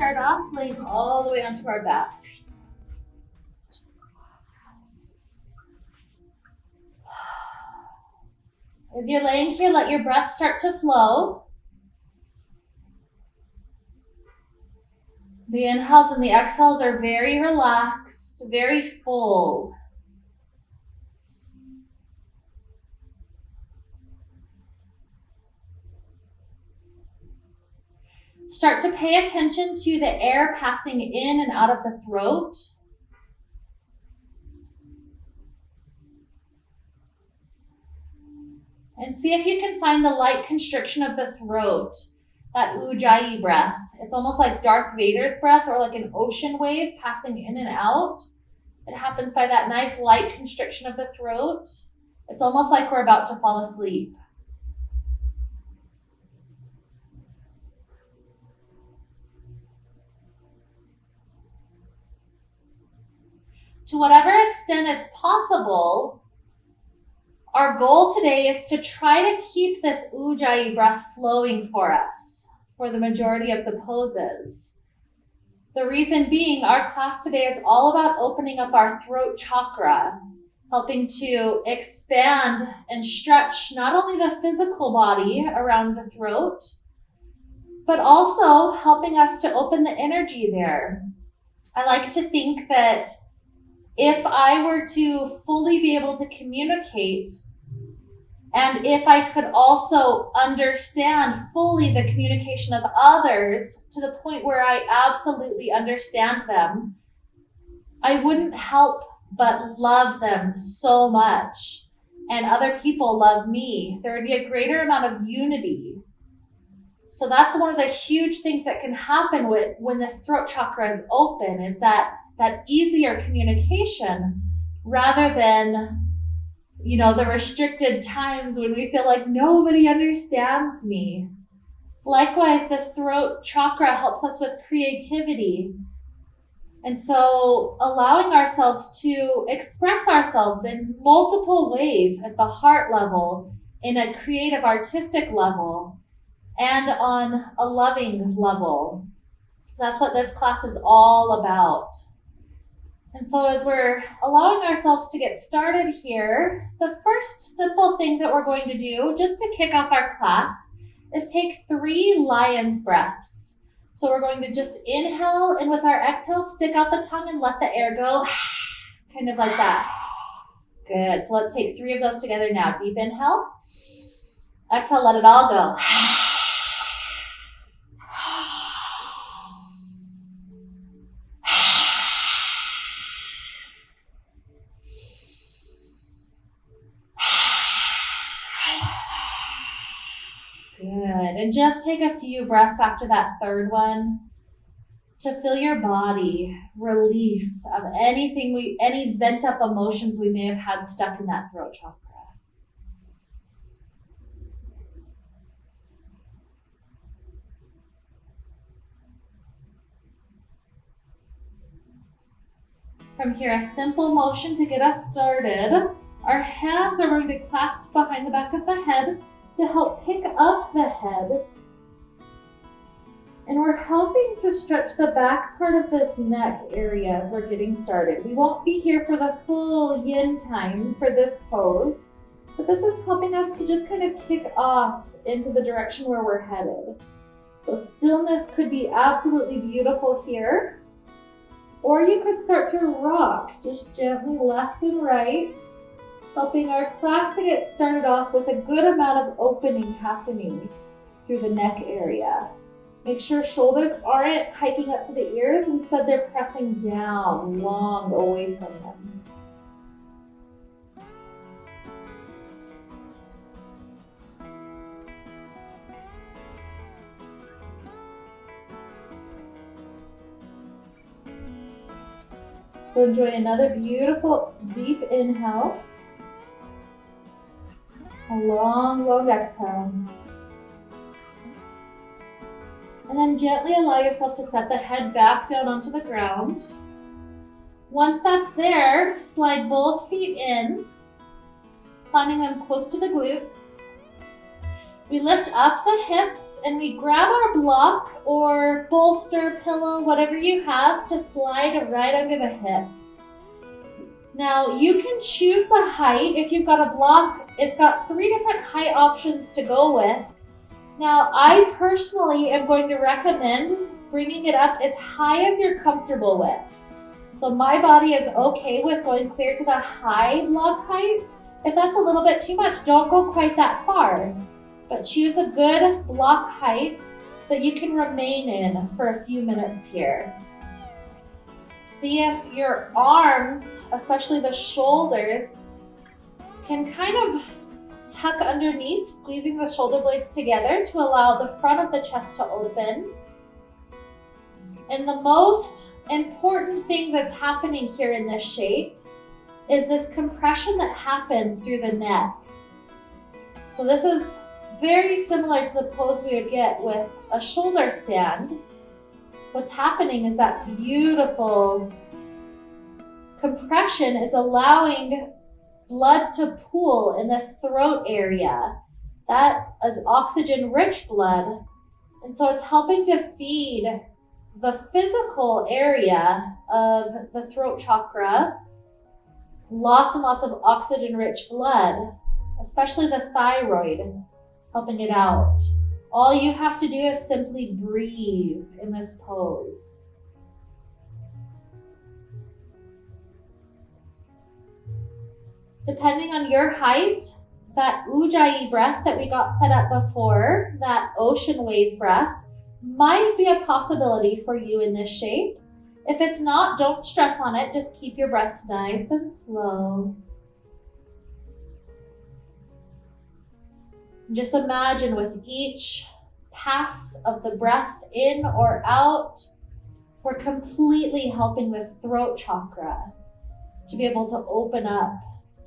start off laying all the way onto our backs. As you're laying here, let your breath start to flow. The inhales and the exhales are very relaxed, very full. Start to pay attention to the air passing in and out of the throat. And see if you can find the light constriction of the throat, that ujjayi breath. It's almost like Darth Vader's breath or like an ocean wave passing in and out. It happens by that nice light constriction of the throat. It's almost like we're about to fall asleep. To whatever extent is possible, our goal today is to try to keep this ujjayi breath flowing for us for the majority of the poses. The reason being, our class today is all about opening up our throat chakra, helping to expand and stretch not only the physical body around the throat, but also helping us to open the energy there. I like to think that if I were to fully be able to communicate, and if I could also understand fully the communication of others to the point where I absolutely understand them, I wouldn't help but love them so much. And other people love me. There would be a greater amount of unity. So that's one of the huge things that can happen when this throat chakra is open, is that easier communication rather than, the restricted times when we feel like nobody understands me. Likewise, the throat chakra helps us with creativity. And so allowing ourselves to express ourselves in multiple ways at the heart level, in a creative artistic level, and on a loving level. That's what this class is all about. And so as we're allowing ourselves to get started here, the first simple thing that we're going to do, just to kick off our class, is take 3 lion's breaths. So we're going to just inhale, and with our exhale, stick out the tongue and let the air go, kind of like that. Good. So let's take 3 of those together now. Deep inhale. Exhale, let it all go. And just take a few breaths after that third one to feel your body release of any pent up emotions we may have had stuck in that throat chakra. From here, a simple motion to get us started. Our hands are going to clasp behind the back of the head to help pick up the head. And we're helping to stretch the back part of this neck area as we're getting started. We won't be here for the full yin time for this pose, but this is helping us to just kind of kick off into the direction where we're headed. So stillness could be absolutely beautiful here, or you could start to rock just gently left and right, helping our class to get started off with a good amount of opening happening through the neck area. Make sure shoulders aren't hiking up to the ears, instead they're pressing down, long away from them. So enjoy another beautiful deep inhale. A long, long exhale. And then gently allow yourself to set the head back down onto the ground. Once that's there, slide both feet in, planting them close to the glutes. We lift up the hips and we grab our block or bolster, pillow, whatever you have to slide right under the hips. Now you can choose the height. If you've got a block, it's got 3 different height options to go with. Now I personally am going to recommend bringing it up as high as you're comfortable with. So my body is okay with going clear to the high block height. If that's a little bit too much, don't go quite that far, but choose a good block height that you can remain in for a few minutes here. See if your arms, especially the shoulders, can kind of tuck underneath, squeezing the shoulder blades together to allow the front of the chest to open. And the most important thing that's happening here in this shape is this compression that happens through the neck. So this is very similar to the pose we would get with a shoulder stand. What's happening is that beautiful compression is allowing blood to pool in this throat area. That is oxygen-rich blood. And so it's helping to feed the physical area of the throat chakra lots and lots of oxygen-rich blood, especially the thyroid, helping it out. All you have to do is simply breathe in this pose. Depending on your height, that ujjayi breath that we got set up before, that ocean wave breath, might be a possibility for you in this shape. If it's not, don't stress on it. Just keep your breaths nice and slow. Just imagine with each pass of the breath in or out, we're completely helping this throat chakra to be able to open up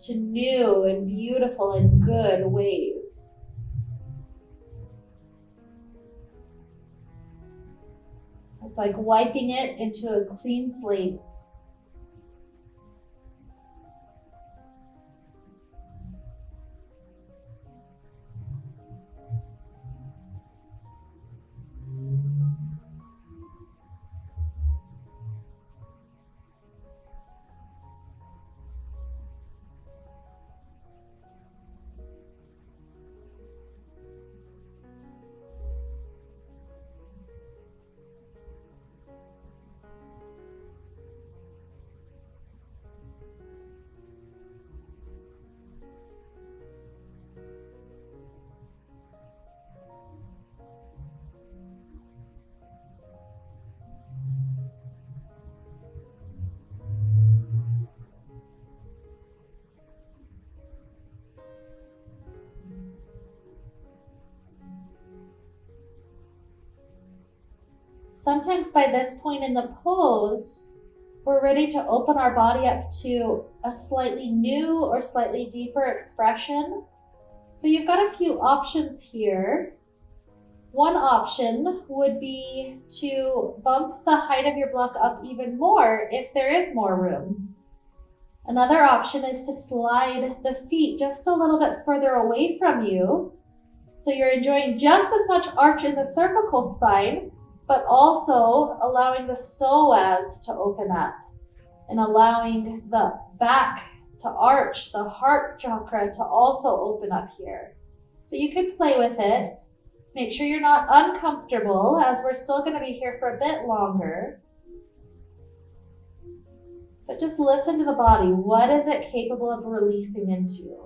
to new and beautiful and good ways. It's like wiping it into a clean slate. Sometimes by this point in the pose, we're ready to open our body up to a slightly new or slightly deeper expression. So you've got a few options here. One option would be to bump the height of your block up even more if there is more room. Another option is to slide the feet just a little bit further away from you, so you're enjoying just as much arch in the cervical spine, but also allowing the psoas to open up and allowing the back to arch, the heart chakra to also open up here. So you can play with it. Make sure you're not uncomfortable, as we're still going to be here for a bit longer. But just listen to the body. What is it capable of releasing into?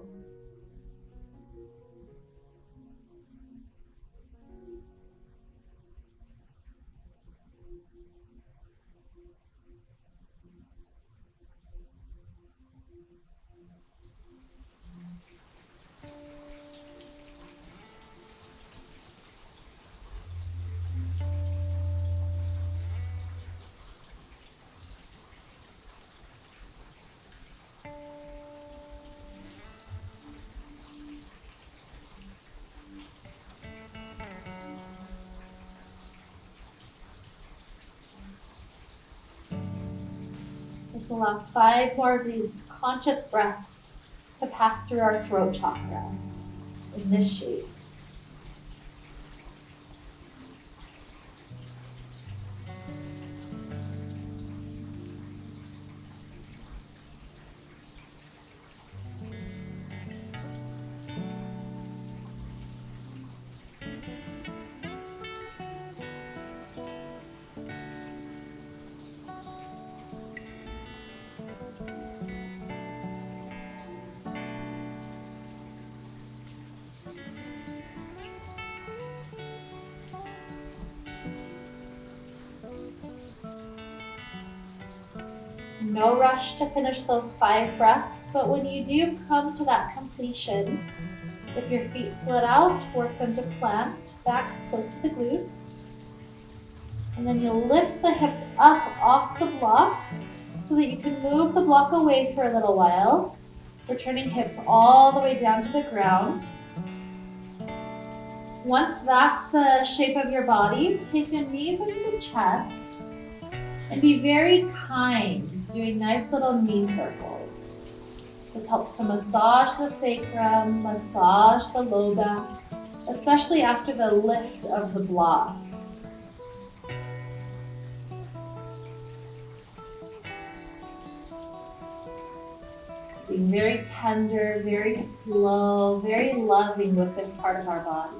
We'll allow 5 more of these conscious breaths to pass through our throat chakra in this shape. No rush to finish those 5 breaths, but when you do come to that completion, with your feet slid out, work them to plant back close to the glutes. And then you'll lift the hips up off the block so that you can move the block away for a little while, returning hips all the way down to the ground. Once that's the shape of your body, take your knees into the chest and be very kind, doing nice little knee circles. This helps to massage the sacrum, massage the low back, especially after the lift of the block. Being very tender, very slow, very loving with this part of our body.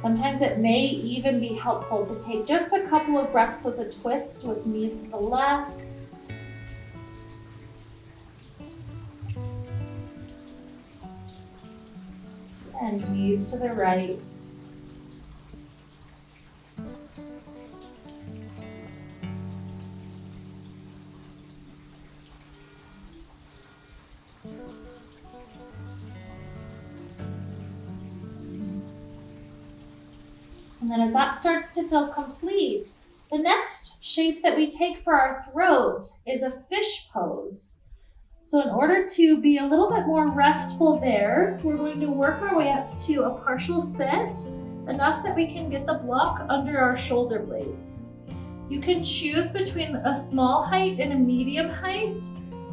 Sometimes it may even be helpful to take just a couple of breaths with a twist with knees to the left. And knees to the right. And then as that starts to feel complete, the next shape that we take for our throat is a fish pose. So in order to be a little bit more restful there, we're going to work our way up to a partial sit, enough that we can get the block under our shoulder blades. You can choose between a small height and a medium height.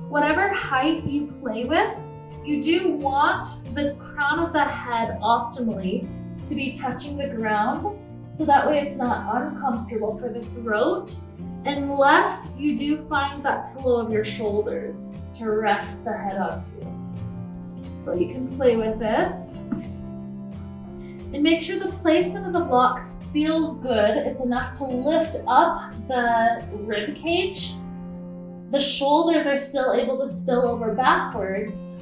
Whatever height you play with, you do want the crown of the head optimally to be touching the ground, so that way it's not uncomfortable for the throat, unless you do find that pillow of your shoulders to rest the head onto. So you can play with it. And make sure the placement of the blocks feels good. It's enough to lift up the rib cage. The shoulders are still able to spill over backwards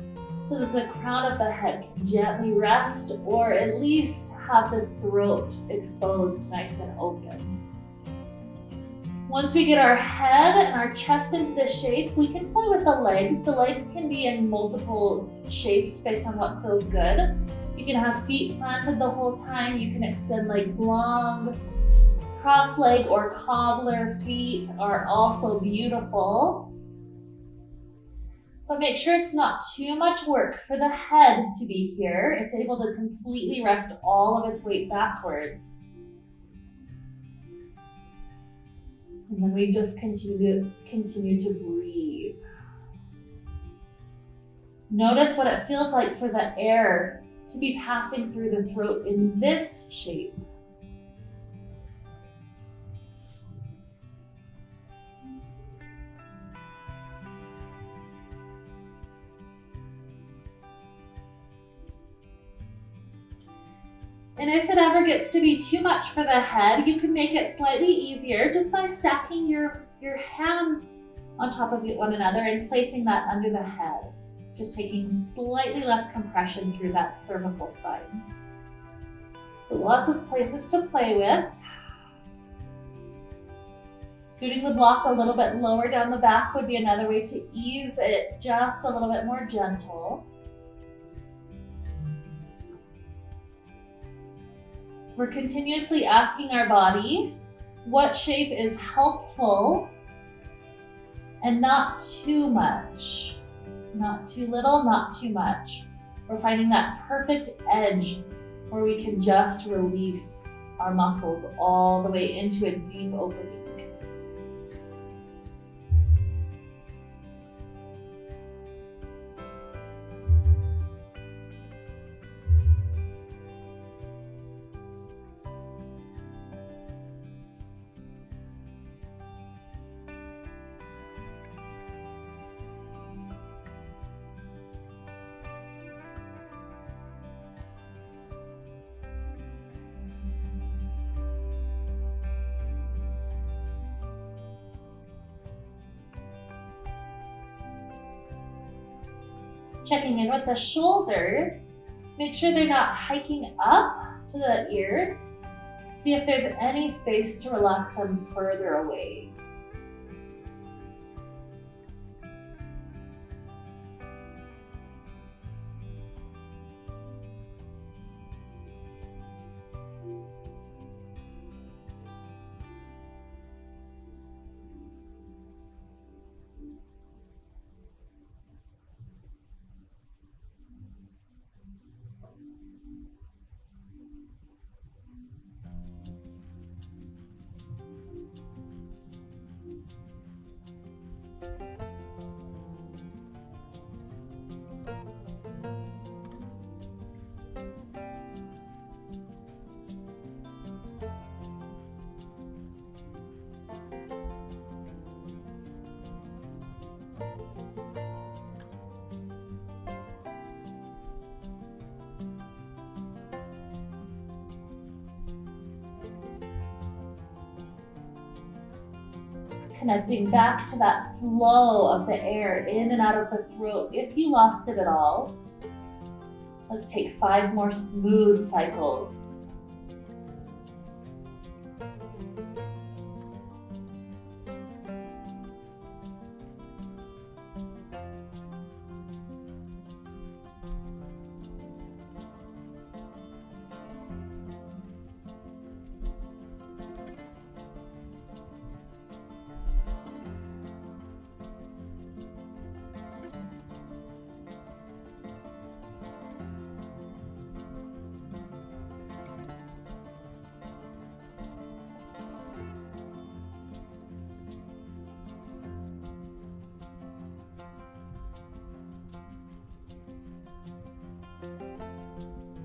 so that the crown of the head can gently rest, or at least have this throat exposed nice and open. Once we get our head and our chest into this shape, we can play with the legs. The legs can be in multiple shapes based on what feels good. You can have feet planted the whole time. You can extend legs long. Cross leg or cobbler feet are also beautiful. But make sure it's not too much work for the head to be here. It's able to completely rest all of its weight backwards. And then we just continue to breathe. Notice what it feels like for the air to be passing through the throat in this shape. And if it ever gets to be too much for the head, you can make it slightly easier just by stacking your hands on top of one another and placing that under the head. Just taking slightly less compression through that cervical spine. So lots of places to play with. Scooting the block a little bit lower down the back would be another way to ease it just a little bit more gentle. We're continuously asking our body what shape is helpful and not too much. Not too little, not too much. We're finding that perfect edge where we can just release our muscles all the way into a deep opening. Checking in with the shoulders, make sure they're not hiking up to the ears. See if there's any space to relax them further away. connecting back to that flow of the air in and out of the throat if you lost it at all. Let's take 5 more smooth cycles.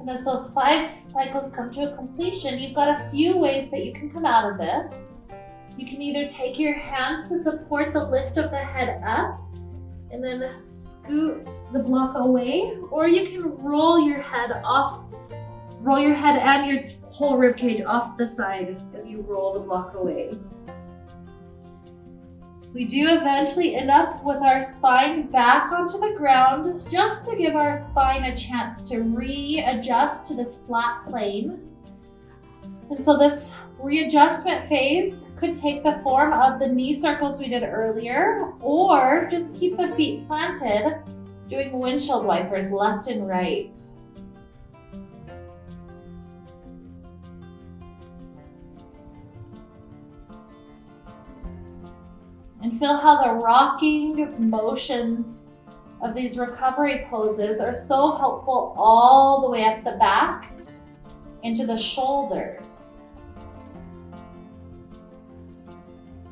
And as those 5 cycles come to a completion, you've got a few ways that you can come out of this. You can either take your hands to support the lift of the head up and then scoot the block away, or you can roll your head and your whole rib cage off the side as you roll the block away. We do eventually end up with our spine back onto the ground, just to give our spine a chance to readjust to this flat plane. And so this readjustment phase could take the form of the knee circles we did earlier, or just keep the feet planted, doing windshield wipers left and right. And feel how the rocking motions of these recovery poses are so helpful all the way up the back into the shoulders.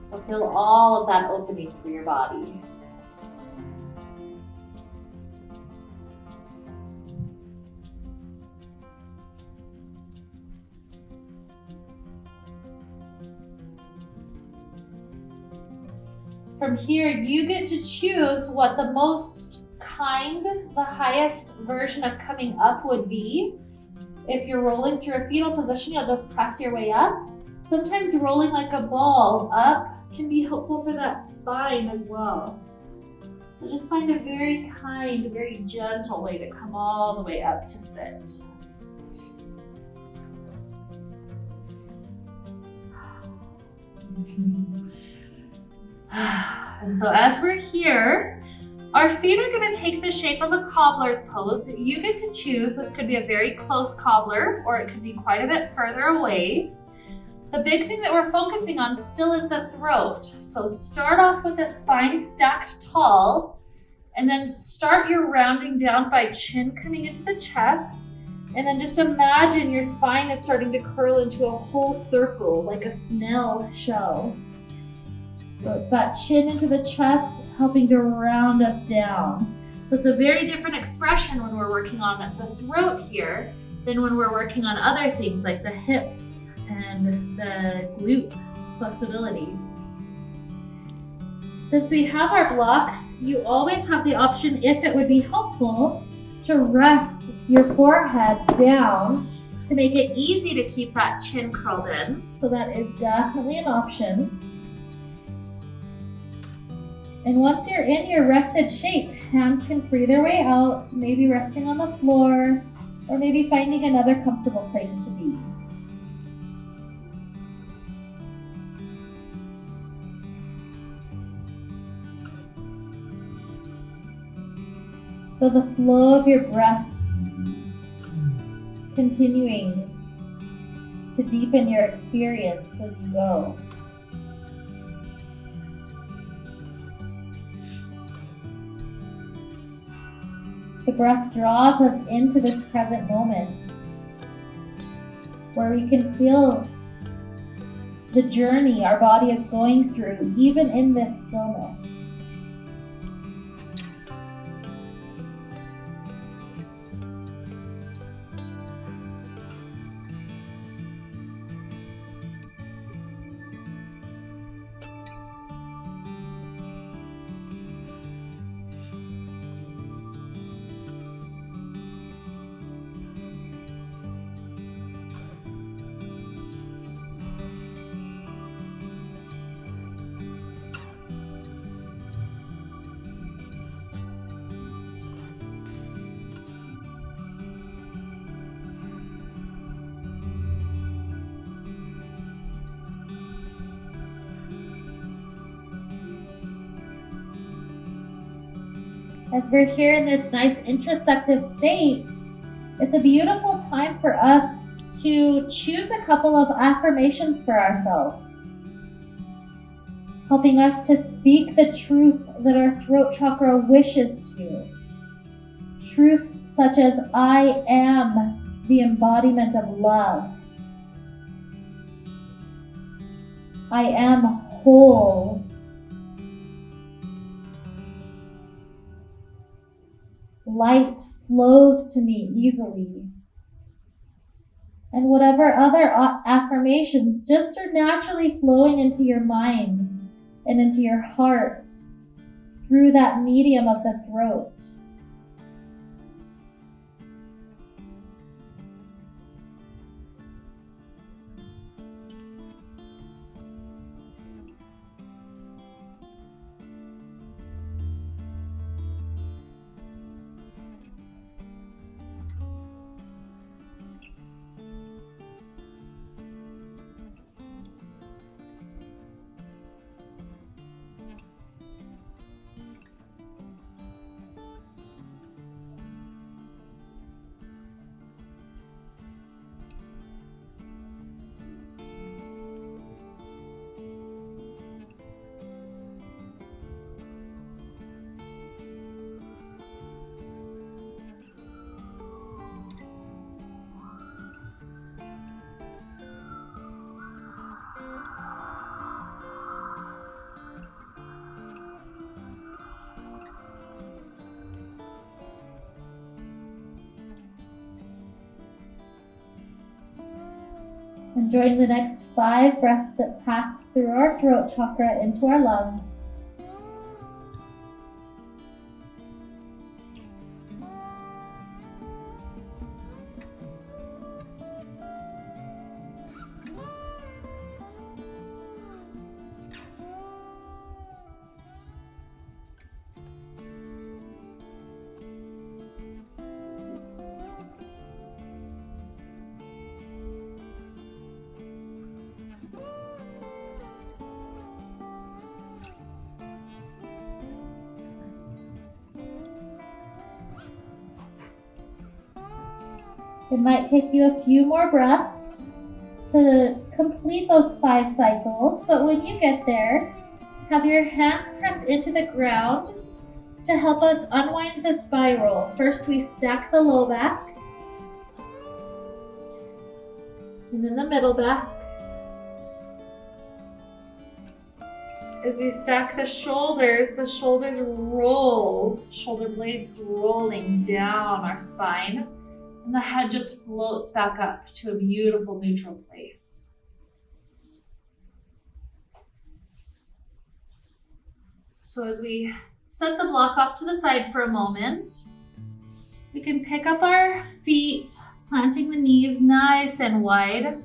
So feel all of that opening through your body. From here, you get to choose what the most kind, the highest version of coming up would be. If you're rolling through a fetal position, you'll just press your way up. Sometimes rolling like a ball up can be helpful for that spine as well. So just find a very kind, very gentle way to come all the way up to sit. And so as we're here, our feet are going to take the shape of a cobbler's pose. You get to choose. This could be a very close cobbler, or it could be quite a bit further away. The big thing that we're focusing on still is the throat. So start off with the spine stacked tall, and then start your rounding down by chin coming into the chest. And then just imagine your spine is starting to curl into a whole circle, like a snail shell. So it's that chin into the chest, helping to round us down. So it's a very different expression when we're working on the throat here than when we're working on other things like the hips and the glute flexibility. Since we have our blocks, you always have the option, if it would be helpful, to rest your forehead down to make it easy to keep that chin curled in. So that is definitely an option. And once you're in your rested shape, hands can free their way out, maybe resting on the floor, or maybe finding another comfortable place to be. So the flow of your breath continuing to deepen your experience as you go. The breath draws us into this present moment where we can feel the journey our body is going through, even in this stillness. As we're here in this nice introspective state, it's a beautiful time for us to choose a couple of affirmations for ourselves, helping us to speak the truth that our throat chakra wishes to. Truths such as, I am the embodiment of love. I am whole. Light flows to me easily. And whatever other affirmations just are naturally flowing into your mind and into your heart through that medium of the throat. Enjoying the next 5 breaths that pass through our throat chakra into our lungs. It might take you a few more breaths to complete those 5 cycles, but when you get there, have your hands press into the ground to help us unwind the spiral. First, we stack the low back, and then the middle back. As we stack the shoulders roll, shoulder blades rolling down our spine. And the head just floats back up to a beautiful neutral place. So as we set the block off to the side for a moment, we can pick up our feet, planting the knees nice and wide,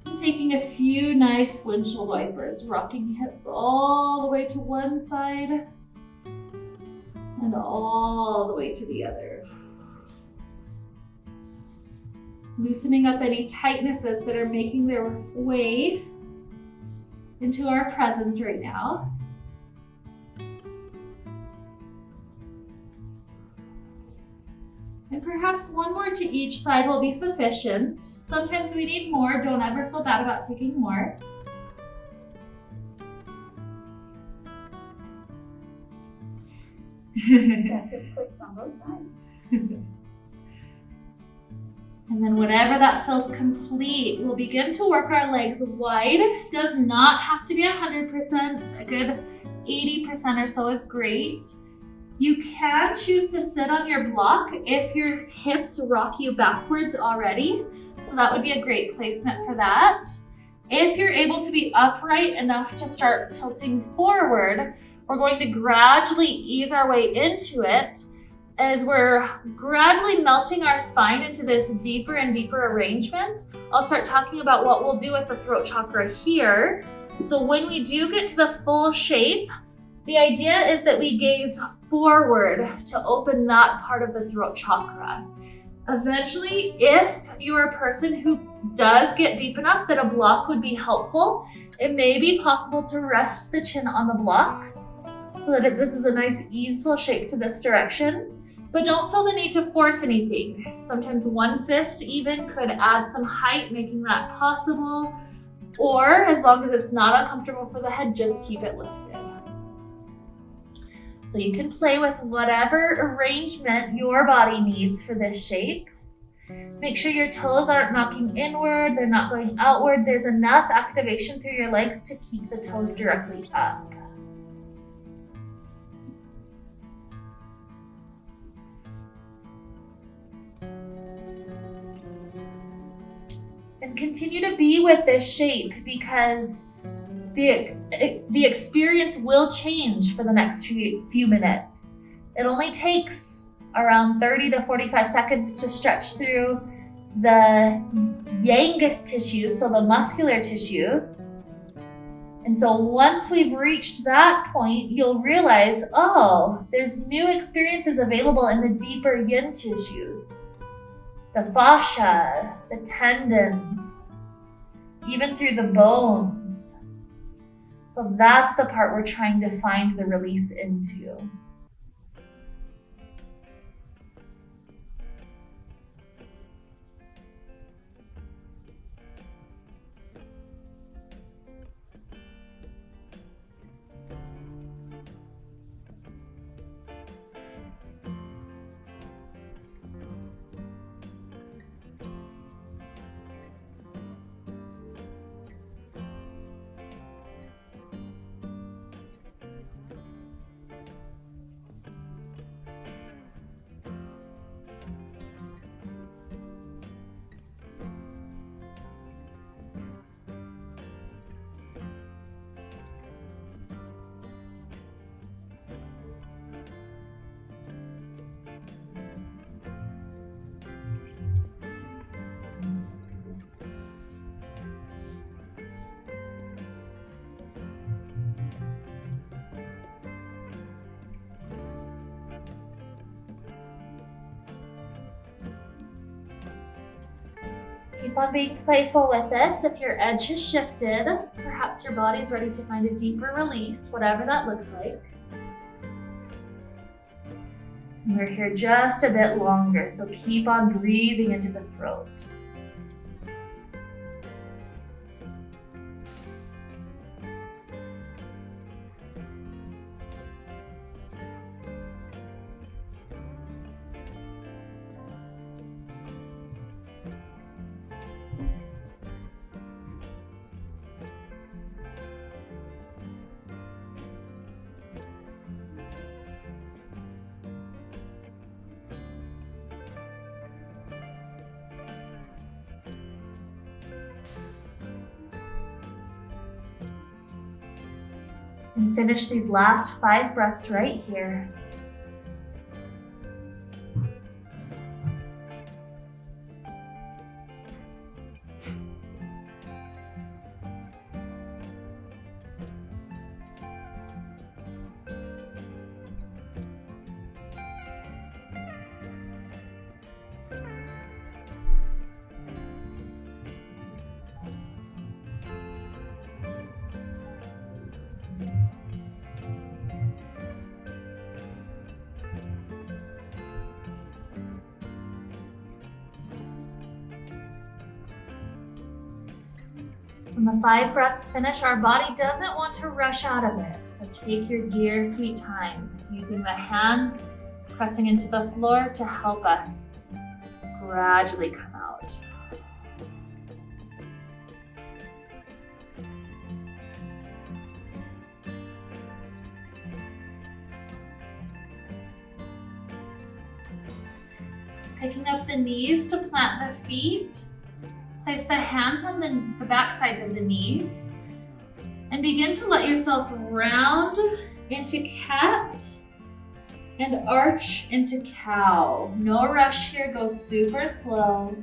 and taking a few nice windshield wipers, rocking hips all the way to one side and all the way to the other. Loosening up any tightnesses that are making their way into our presence right now. And perhaps one more to each side will be sufficient. Sometimes we need more. Don't ever feel bad about taking more. Got good clicks on both sides. And then whenever that feels complete, we'll begin to work our legs wide. Does not have to be 100%. A good 80% or so is great. You can choose to sit on your block if your hips rock you backwards already. So that would be a great placement for that. If you're able to be upright enough to start tilting forward, we're going to gradually ease our way into it as we're gradually melting our spine into this deeper and deeper arrangement. I'll start talking about what we'll do with the throat chakra here. So when we do get to the full shape, the idea is that we gaze forward to open that part of the throat chakra. Eventually, if you're a person who does get deep enough that a block would be helpful, it may be possible to rest the chin on the block so that this is a nice easeful shape to this direction. But don't feel the need to force anything. Sometimes one fist even could add some height, making that possible. Or as long as it's not uncomfortable for the head, just keep it lifted. So you can play with whatever arrangement your body needs for this shape. Make sure your toes aren't knocking inward, they're not going outward. There's enough activation through your legs to keep the toes directly up. And continue to be with this shape because the experience will change for the next few minutes. It only takes around 30 to 45 seconds to stretch through the yang tissues, so the muscular tissues. And so once we've reached that point, you'll realize, oh, there's new experiences available in the deeper yin tissues. The fascia, the tendons, even through the bones. So that's the part we're trying to find the release into. Keep on being playful with this. If your edge has shifted, perhaps your body's ready to find a deeper release, whatever that looks like. And we're here just a bit longer, so keep on breathing into the throat. And finish these last 5 breaths right here. When the 5 breaths finish, our body doesn't want to rush out of it. So take your dear sweet time, using the hands pressing into the floor to help us gradually come out. Picking up the knees to plant the feet. Place the hands on the back sides of the knees and begin to let yourself round into cat and arch into cow. No rush here, go super slow.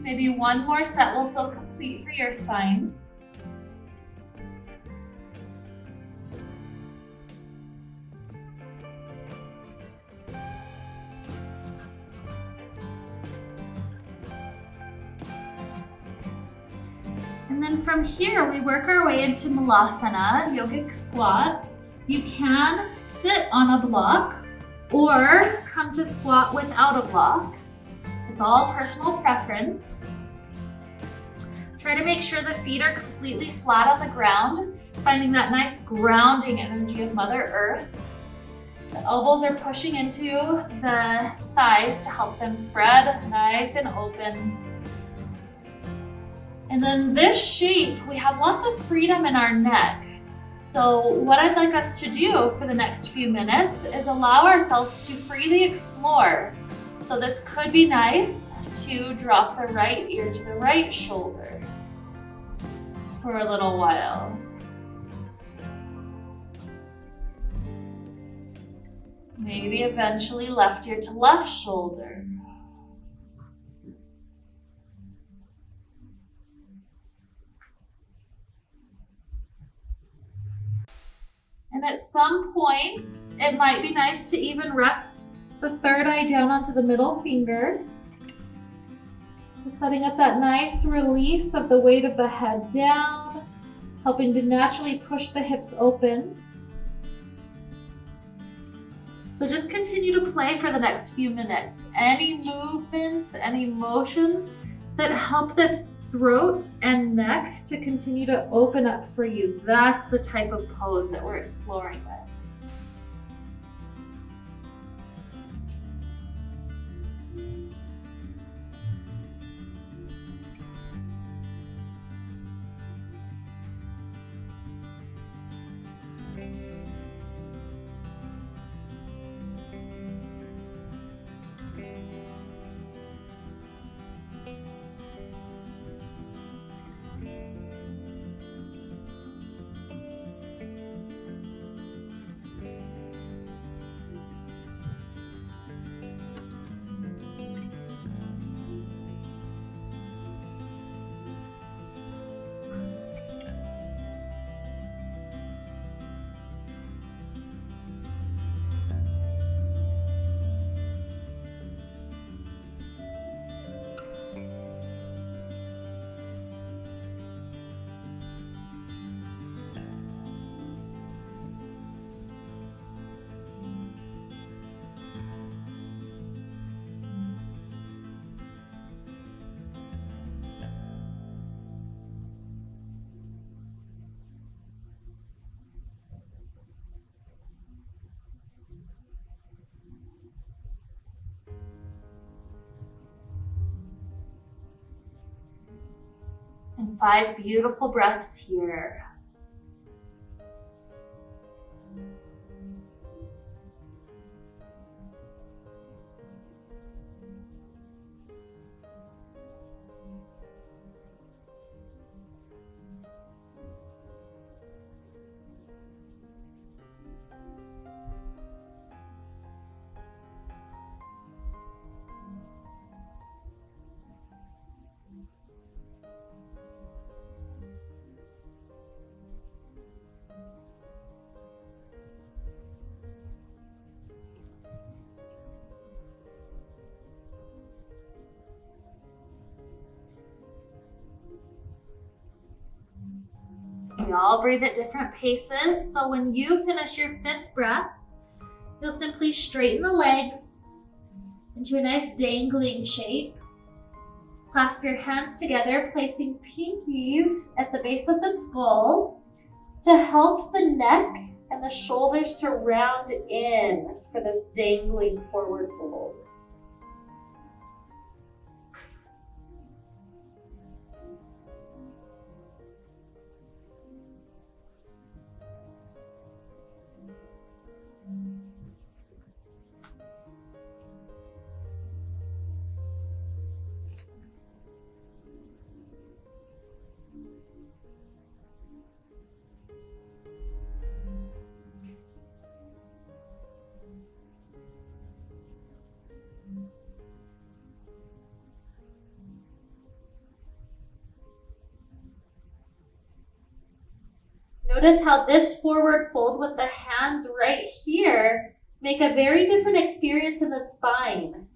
Maybe one more set will feel complete for your spine. And then from here, we work our way into Malasana, yogic squat. You can sit on a block or come to squat without a block. It's all personal preference. Try to make sure the feet are completely flat on the ground, finding that nice grounding energy of Mother Earth. The elbows are pushing into the thighs to help them spread nice and open. And then this shape, we have lots of freedom in our neck. So what I'd like us to do for the next few minutes is allow ourselves to freely explore. So this could be nice to drop the right ear to the right shoulder for a little while. Maybe eventually left ear to left shoulder. And at some points, it might be nice to even rest the third eye down onto the middle finger. Just setting up that nice release of the weight of the head down, helping to naturally push the hips open. So just continue to play for the next few minutes. Any movements, any motions that help this throat and neck to continue to open up for you. That's the type of pose that we're exploring with. And 5 beautiful breaths here. We all breathe at different paces, so when you finish your 5th breath, you'll simply straighten the legs into a nice dangling shape. Clasp your hands together, placing pinkies at the base of the skull to help the neck and the shoulders to round in for this dangling forward fold. Notice how this forward fold with the hands right here make a very different experience in the spine.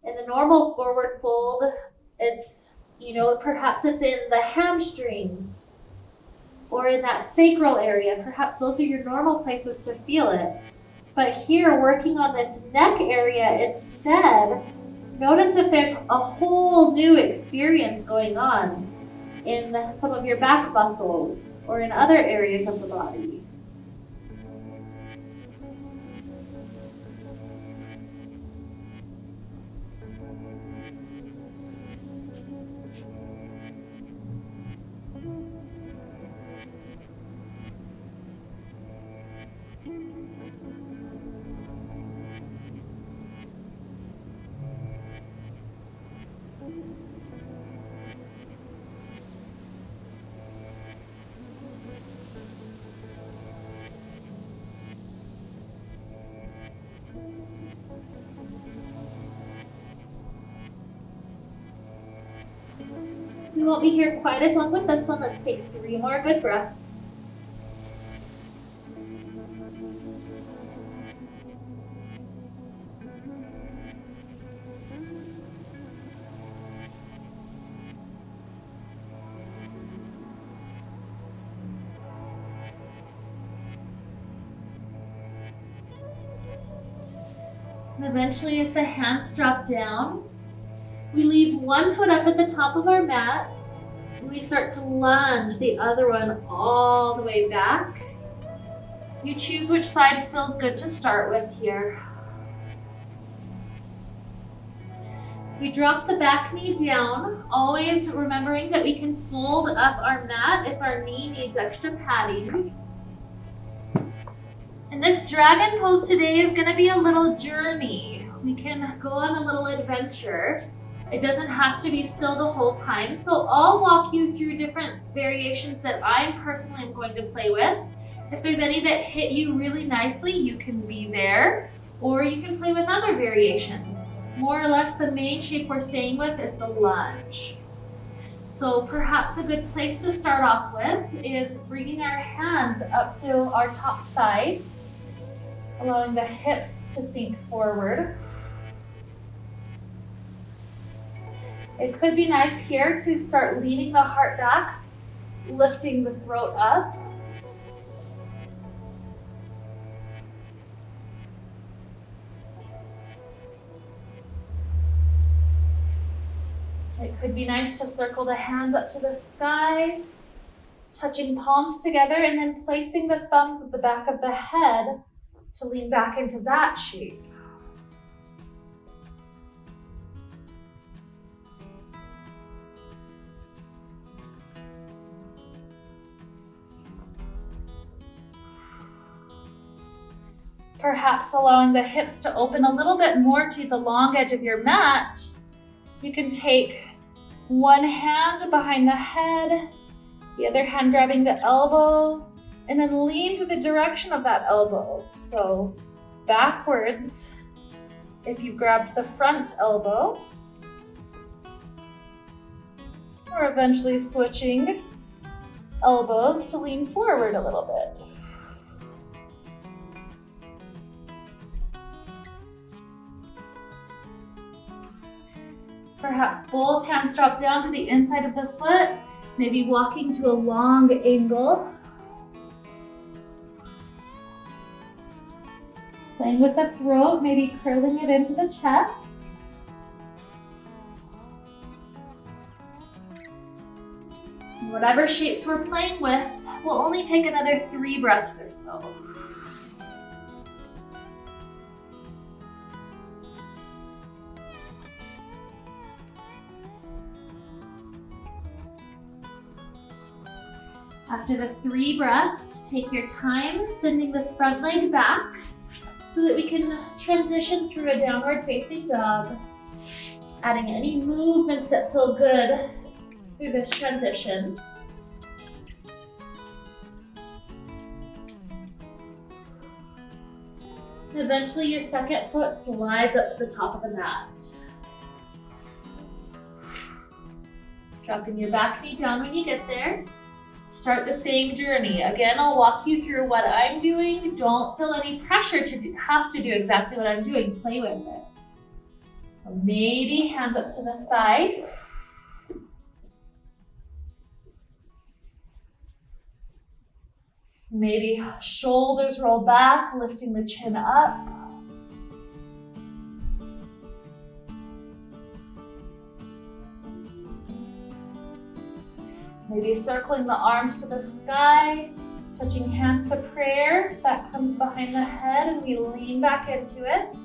In the normal forward fold, it's, perhaps it's in the hamstrings or in that sacral area. Perhaps those are your normal places to feel it. But here, working on this neck area instead, notice if there's a whole new experience going on in some of your back muscles or in other areas of the body. We won't be here quite as long with this one. Let's take 3 more good breaths. And eventually, as the hands drop down, we leave one foot up at the top of our mat, and we start to lunge the other one all the way back. You choose which side feels good to start with here. We drop the back knee down, always remembering that we can fold up our mat if our knee needs extra padding. And this dragon pose today is going to be a little journey. We can go on a little adventure. It doesn't have to be still the whole time. So I'll walk you through different variations that I personally am going to play with. If there's any that hit you really nicely, you can be there, or you can play with other variations. More or less the main shape we're staying with is the lunge. So perhaps a good place to start off with is bringing our hands up to our top thigh, allowing the hips to sink forward. It could be nice here to start leaning the heart back, lifting the throat up. It could be nice to circle the hands up to the sky, touching palms together, and then placing the thumbs at the back of the head to lean back into that shape. Perhaps allowing the hips to open a little bit more to the long edge of your mat. You can take one hand behind the head, the other hand grabbing the elbow, and then lean to the direction of that elbow. So backwards if you grabbed the front elbow, or eventually switching elbows to lean forward a little bit. Perhaps both hands drop down to the inside of the foot, maybe walking to a long angle. Playing with the throat, maybe curling it into the chest. Whatever shapes we're playing with, we'll only take another 3 breaths or so. After the 3 breaths, take your time sending this front leg back so that we can transition through a downward facing dog, adding any movements that feel good through this transition. And eventually your second foot slides up to the top of the mat. Dropping your back knee down when you get there. Start the same journey. Again, I'll walk you through what I'm doing. Don't feel any pressure to have to do exactly what I'm doing. Play with it. So maybe hands up to the side. Maybe shoulders roll back, lifting the chin up. Maybe circling the arms to the sky, touching hands to prayer. That comes behind the head and we lean back into it.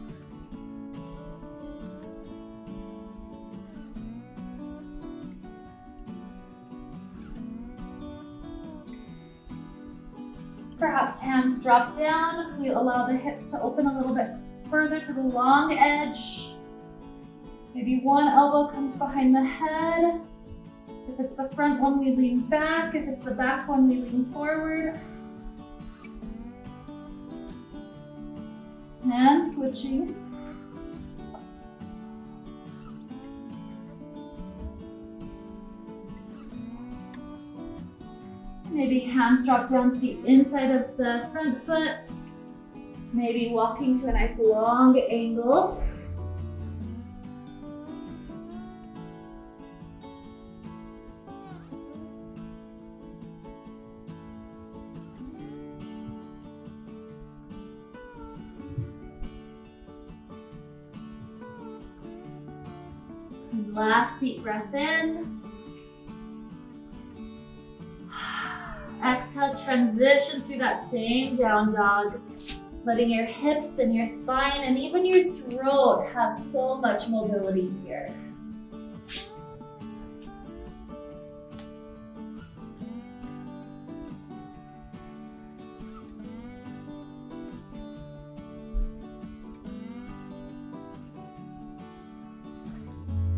Perhaps hands drop down. We allow the hips to open a little bit further to the long edge. Maybe one elbow comes behind the head. If it's the front one, we lean back. If it's the back one, we lean forward. And switching. Maybe hands drop down to the inside of the front foot. Maybe walking to a nice long angle. And last deep breath in. Exhale, transition through that same down dog, letting your hips and your spine and even your throat have so much mobility here.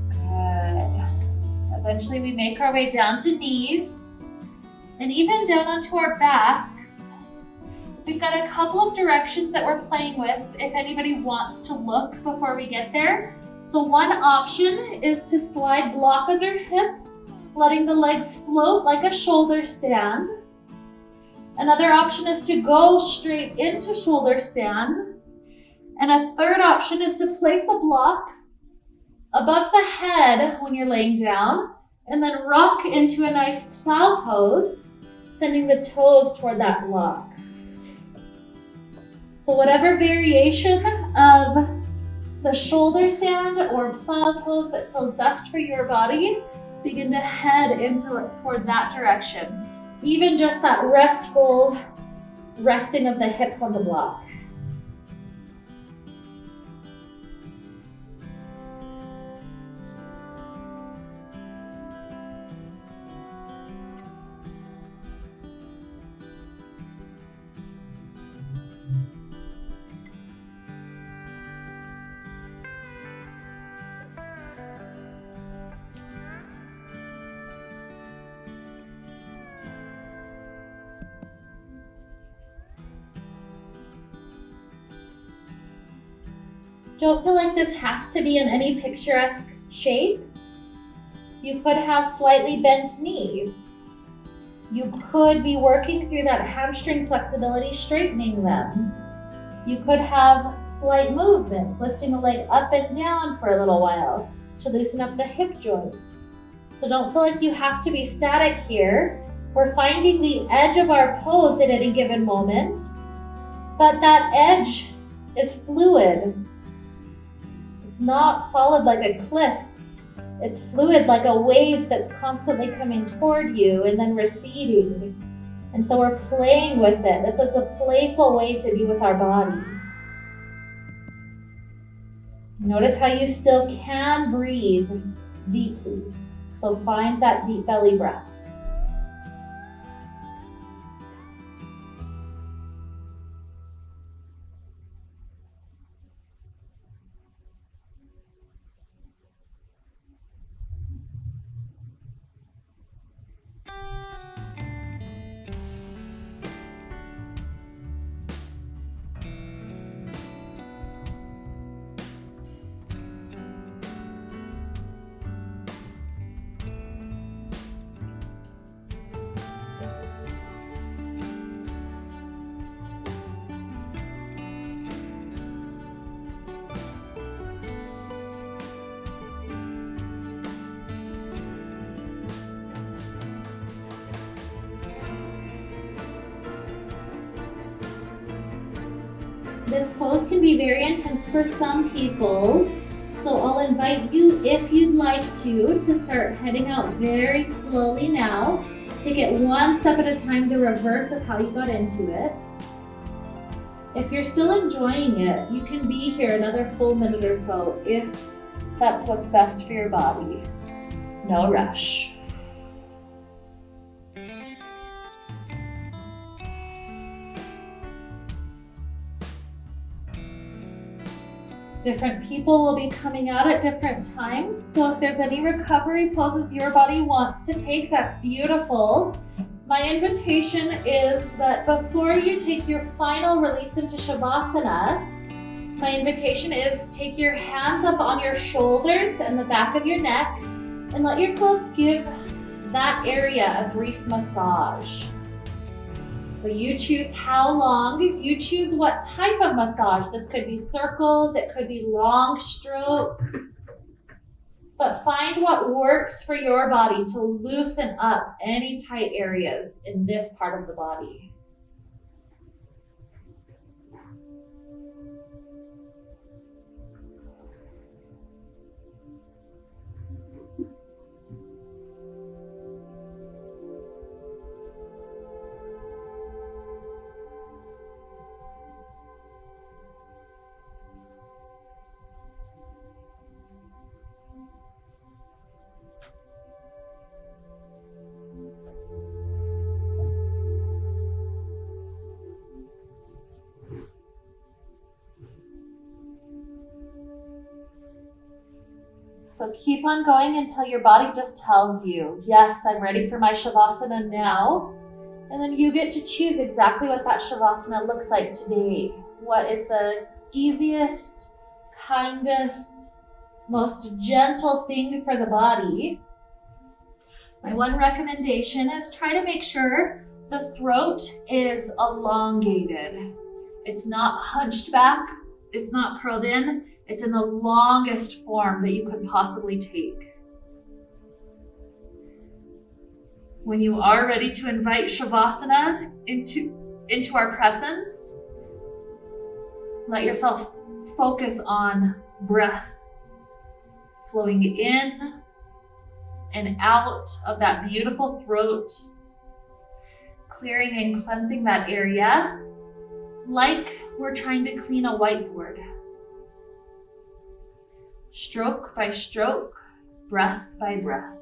Good. Eventually we make our way down to knees. And even down onto our backs. We've got a couple of directions that we're playing with if anybody wants to look before we get there. So one option is to slide block under hips, letting the legs float like a shoulder stand. Another option is to go straight into shoulder stand. And a third option is to place a block above the head when you're laying down, and then rock into a nice plow pose, sending the toes toward that block. So whatever variation of the shoulder stand or plow pose that feels best for your body, begin to head toward that direction. Even just that restful resting of the hips on the block. Don't feel like this has to be in any picturesque shape. You could have slightly bent knees. You could be working through that hamstring flexibility, straightening them. You could have slight movements, lifting a leg up and down for a little while to loosen up the hip joint. So don't feel like you have to be static here. We're finding the edge of our pose at any given moment, but that edge is fluid. Not solid like a cliff. It's fluid like a wave that's constantly coming toward you and then receding. And so we're playing with it. This is a playful way to be with our body. Notice how you still can breathe deeply. So find that deep belly breath. This pose can be very intense for some people, so I'll invite you, if you'd like to start heading out very slowly now. Take it one step at a time, the reverse of how you got into it. If you're still enjoying it, you can be here another full minute or so if that's what's best for your body. No rush. Different people will be coming out at different times, so if there's any recovery poses your body wants to take, that's beautiful. My invitation is that before you take your final release into Shavasana, my invitation is take your hands up on your shoulders and the back of your neck and let yourself give that area a brief massage. So you choose how long, you choose what type of massage. This could be circles, it could be long strokes. But find what works for your body to loosen up any tight areas in this part of the body. So keep on going until your body just tells you, yes, I'm ready for my Shavasana now. And then you get to choose exactly what that Shavasana looks like today. What is the easiest, kindest, most gentle thing for the body? My one recommendation is try to make sure the throat is elongated. It's not hunched back, it's not curled in, it's in the longest form that you could possibly take. When you are ready to invite Shavasana into our presence, let yourself focus on breath flowing in and out of that beautiful throat, clearing and cleansing that area like we're trying to clean a whiteboard. Stroke by stroke, breath by breath.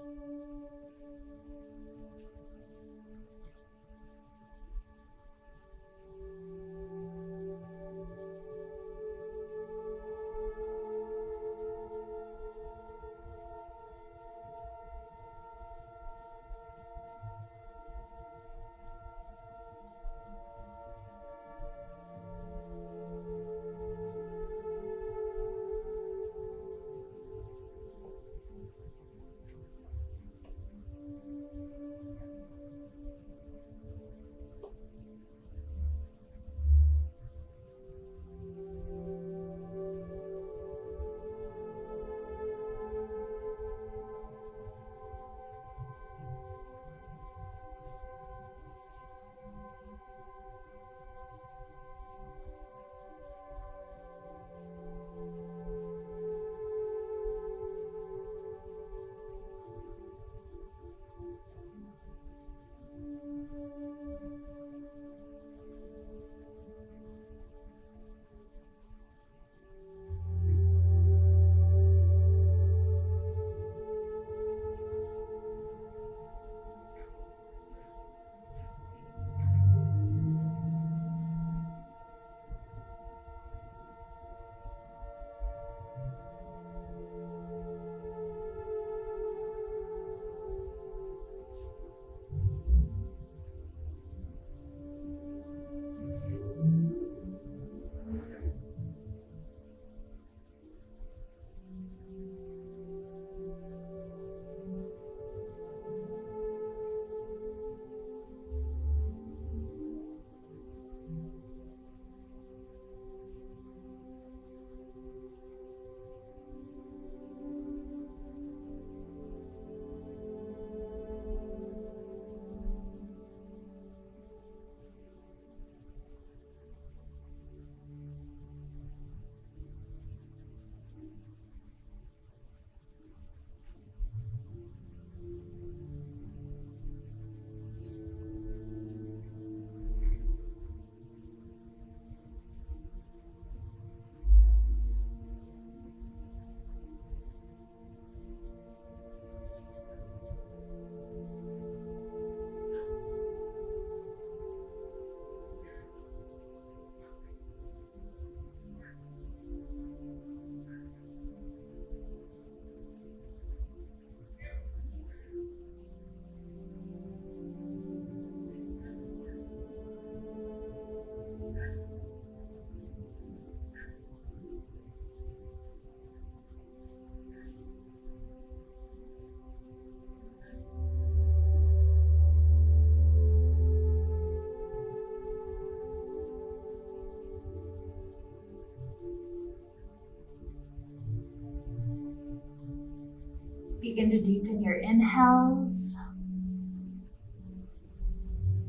begin to deepen your inhales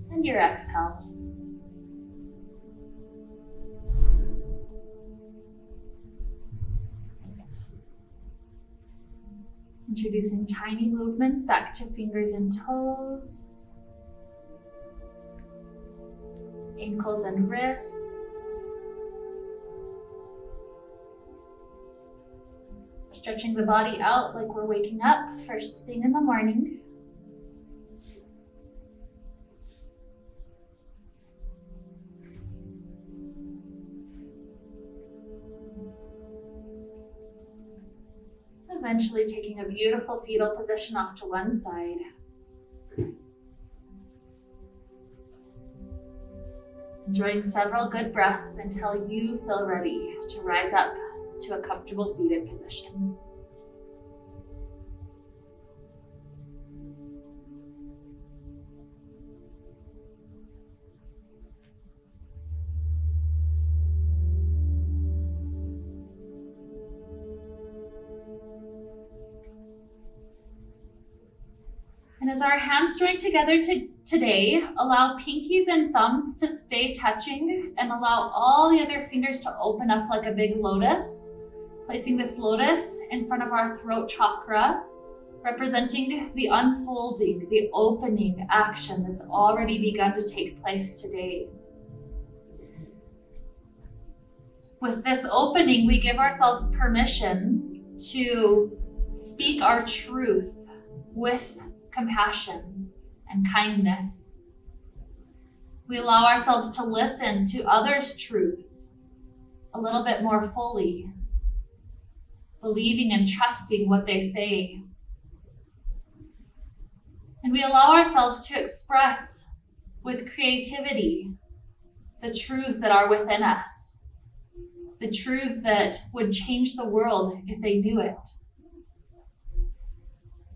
and your exhales. Introducing tiny movements back to fingers and toes, ankles and wrists. Stretching the body out like we're waking up first thing in the morning. Eventually taking a beautiful fetal position off to one side. Enjoying several good breaths until you feel ready to rise up to a comfortable seated position. And as our hands join together today, allow pinkies and thumbs to stay touching and allow all the other fingers to open up like a big lotus, placing this lotus in front of our throat chakra, representing the unfolding, the opening action that's already begun to take place today. With this opening, we give ourselves permission to speak our truth with compassion and kindness. We allow ourselves to listen to others' truths a little bit more fully, believing and trusting what they say. And we allow ourselves to express with creativity the truths that are within us, the truths that would change the world if they knew it.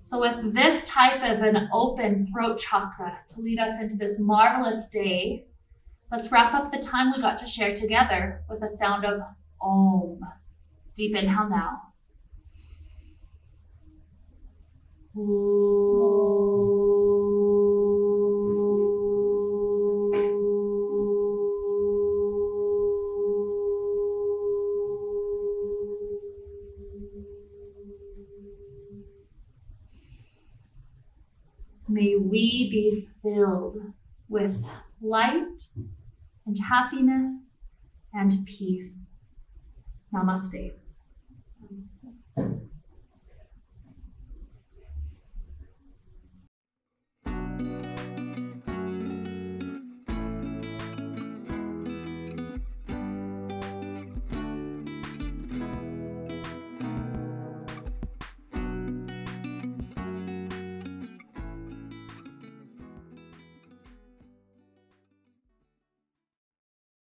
So with this type of an open throat chakra to lead us into this marvelous day, let's wrap up the time we got to share together with the sound of Om. Deep inhale now. May we be filled with light and happiness and peace. Namaste.